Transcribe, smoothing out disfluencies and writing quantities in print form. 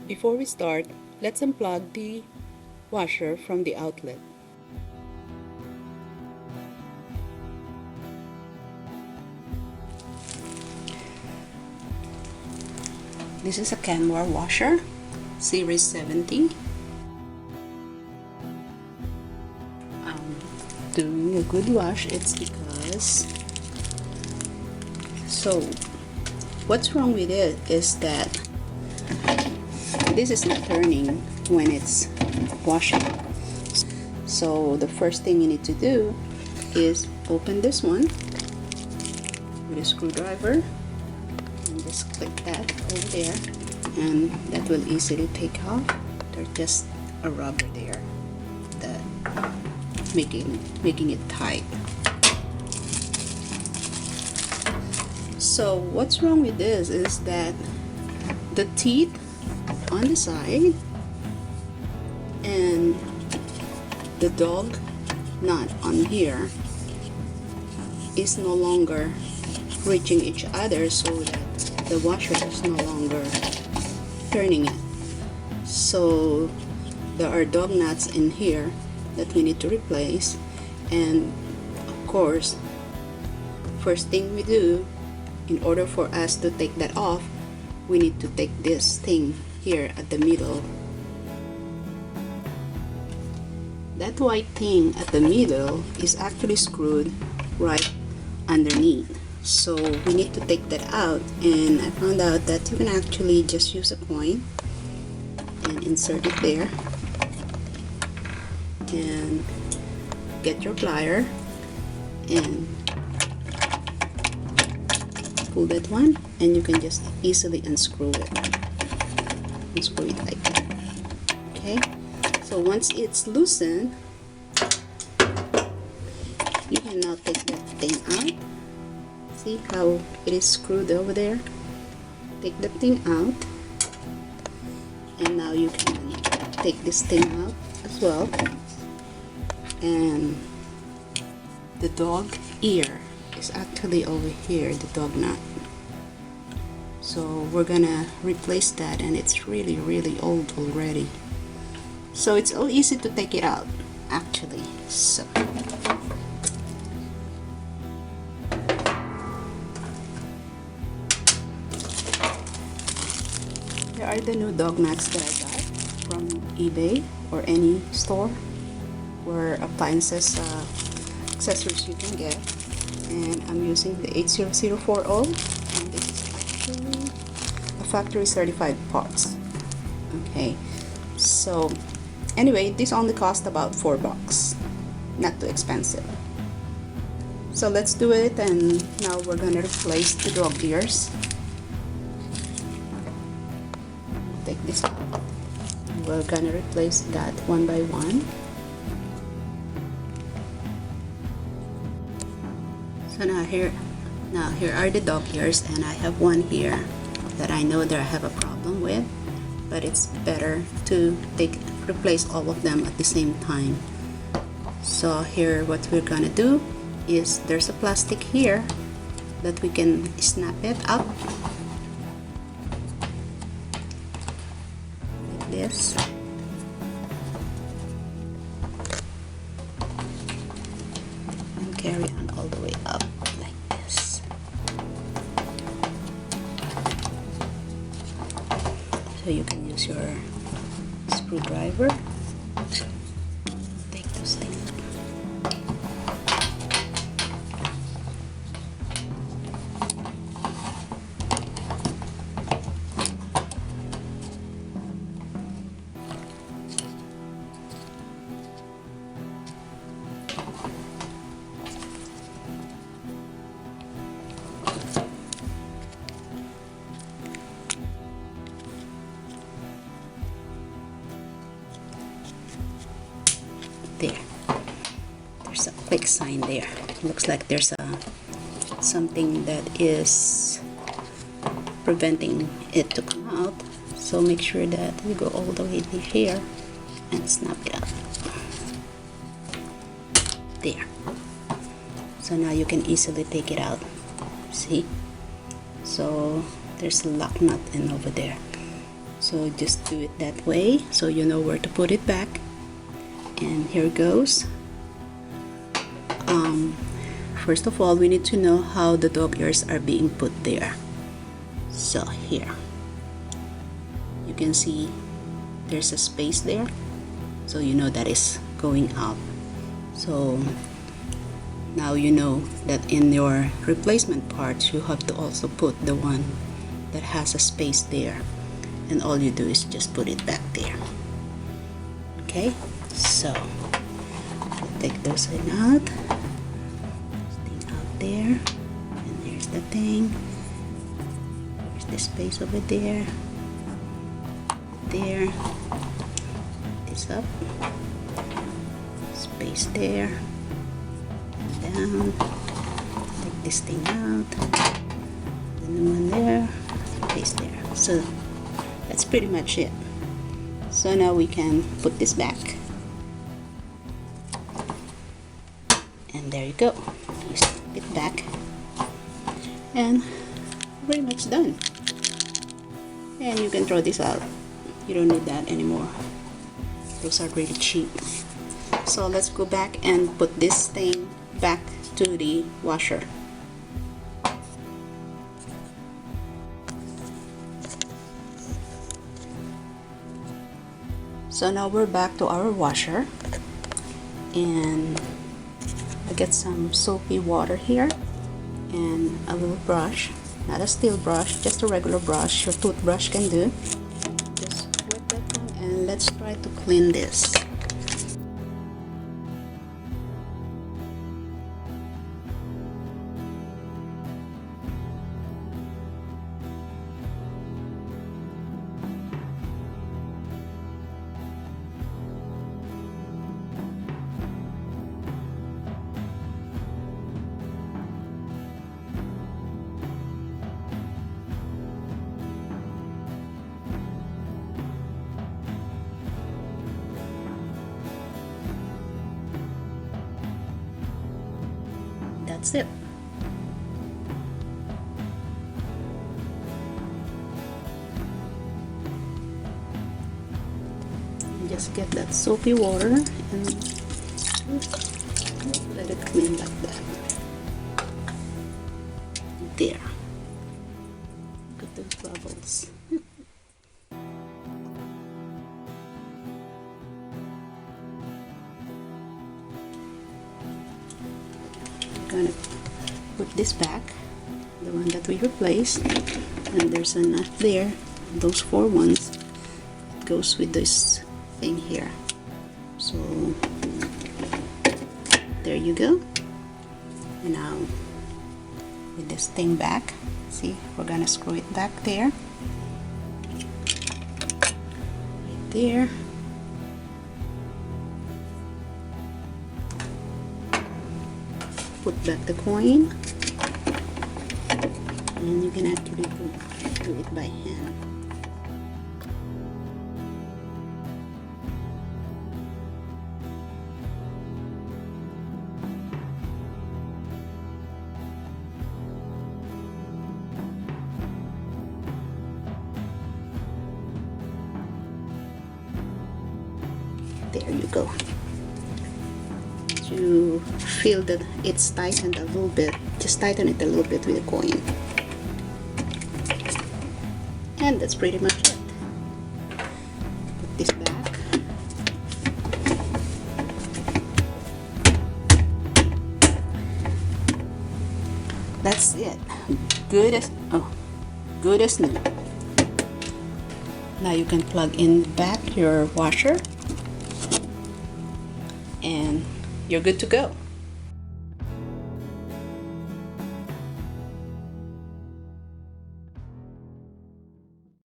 Before we start, let's unplug the washer from the outlet. This is a Kenmore washer, Series 70. Doing a good wash, it's because what's wrong with it is that this is not turning when it's washing. So the first thing you need to do is open this one with a screwdriver and just click that over there, and that will easily take off. There's just a rubber there that making it tight. So what's wrong with this is that the teeth on the side and the dog nut on here is no longer reaching each other, so that the washer is no longer turning it. So there are dog nuts in here that we need to replace, and of course, first thing we do, in order for us to take that off, we need to take this thing here at the middle. That white thing at the middle is actually screwed right underneath, so we need to take that out. And I found out that you can actually just use a coin and insert it there, and get your plier and pull that one, and you can just easily unscrew it like that. Okay, so once it's loosened, you can now take that thing out. See how it is screwed over there? Take the thing out, and now you can take this thing out as well. And the dog ear is actually over here, the dog nut. So we're gonna replace that, and it's really old already. So it's all easy to take it out actually. So there are the new dog nuts that I got from eBay or any store where appliances accessories you can get, and I'm using the 80040, and this is actually a factory certified parts. Okay, so anyway, this only cost about $4, not too expensive. So let's do it, and now we're gonna replace the dog ears. Take this out. We're gonna replace that one by one. So now here are the dog ears, and I have one here that I know that I have a problem with, but it's better to replace all of them at the same time. So here what we're gonna do is, there's a plastic here that we can snap it up like this. Carry on all the way up like this. So you can use your screwdriver. Take those things. There. There's a click sign there. Looks like there's something that is preventing it to come out. So make sure that you go all the way to here and snap it up. There. So now you can easily take it out. See? So there's a lock nut in over there. So just do it that way so you know where to put it back. And here goes. First of all, we need to know how the dog ears are being put there. So here, you can see there's a space there, so you know that is going out. So now you know that in your replacement parts you have to also put the one that has a space there, and all you do is just put it back there. Okay, so take those in out. There, and there's the thing. There's the space over there. There. This up. Space there. And down. Take this thing out. The new one there. Space there. So that's pretty much it. So now we can put this back. And there you go. You stick it back, and pretty much done. And you can throw this out. You don't need that anymore. Those are really cheap. So let's go back and put this thing back to the washer. So now we're back to our washer, and I get some soapy water here and a little brush, not a steel brush, just a regular brush, your toothbrush can do. Just wet that one, and let's try to clean this. That's it. And just get that soapy water and let it clean like that. There. Look at those bubbles. Gonna put this back, the one that we replaced, and there's a nut there. Those 4 ones, it goes with this thing here. So there you go. And now with this thing back, see, we're gonna screw it back there, right there. Put back the coin, and you can actually do it by hand. There you go. You feel that it's tightened a little bit, just tighten it a little bit with a coin, and that's pretty much it. Put this back. That's it. Good as new. Now you can plug in back your washer, and you're good to go.